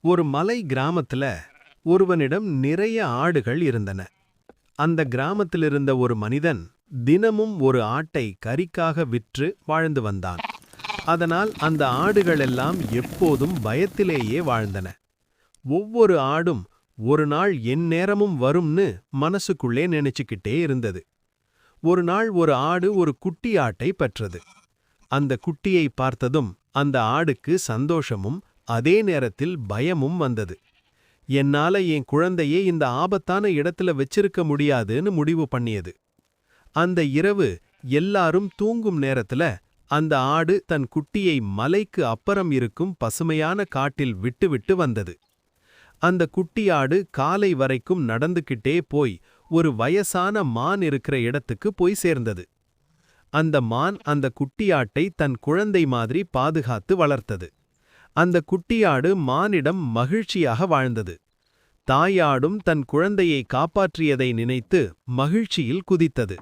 ஒரு மலை கிராமத்துல ஒருவனிடம் நிறைய ஆடுகள் இருந்தன. அந்த கிராமத்திலிருந்த ஒரு மனிதன் தினமும் ஒரு ஆட்டை கறிக்காக விற்று வாழ்ந்து வந்தான். அதனால் அந்த ஆடுகளெல்லாம் எப்போதும் பயத்திலேயே வாழ்ந்தன. ஒவ்வொரு ஆடும் ஒரு நாள் எந்நேரமும் வரும்னு மனசுக்குள்ளே நினைச்சுக்கிட்டே இருந்தது. ஒரு நாள் ஒரு ஆடு ஒரு குட்டி ஆட்டை பெற்றது. அந்த குட்டியை பார்த்ததும் அந்த ஆடுக்கு சந்தோஷமும் அதே நேரத்தில் பயமும் வந்தது. என்னால என் குழந்தையே இந்த ஆபத்தான இடத்துல வச்சிருக்க முடியாதுன்னு முடிவு பண்ணியது. அந்த இரவு எல்லாரும் தூங்கும் நேரத்துல அந்த ஆடு தன் குட்டியை மலைக்கு அப்புறம் இருக்கும் பசுமையான காட்டில் விட்டுவிட்டு வந்தது. அந்த குட்டி ஆடு காலை வரைக்கும் நடந்துகிட்டே போய் ஒரு வயசான மான் இருக்கிற இடத்துக்கு போய் சேர்ந்தது. அந்த மான் அந்த குட்டியாட்டை தன் குழந்தை மாதிரி பாதுகாத்து வளர்த்தது. அந்த குட்டியாடு மானிடம் மகிழ்ச்சியாக வாழ்ந்தது. தாயாடும் தன் குழந்தையை காப்பாற்றியதை நினைத்து மகிழ்ச்சியில் குதித்தது.